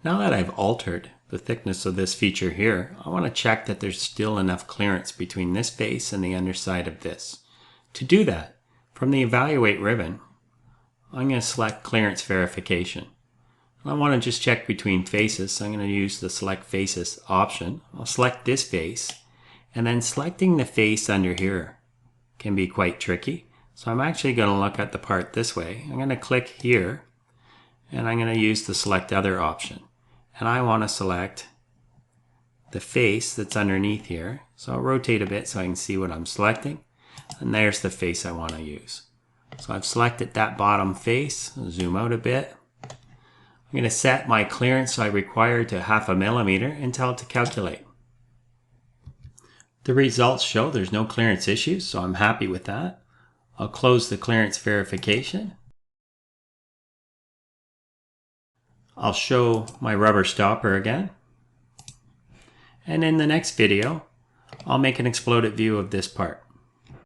Now that I've altered the thickness of this feature here, I want to check that there's still enough clearance between this face and the underside of this. To do that, from the Evaluate ribbon, I'm going to select Clearance Verification. I want to just check between faces, so I'm going to use the Select Faces option. I'll select this face, and then selecting the face under here can be quite tricky. So I'm actually going to look at the part this way. I'm going to click here, and I'm going to use the Select Other option. And I want to select the face that's underneath here. So I'll rotate a bit so I can see what I'm selecting. And there's the face I want to use. So I've selected that bottom face. I'll zoom out a bit. I'm going to set my clearance I require to 0.5 millimeter and tell it to calculate. The results show there's no clearance issues, so I'm happy with that. I'll close the clearance verification. I'll show my rubber stopper again. And in the next video, I'll make an exploded view of this part.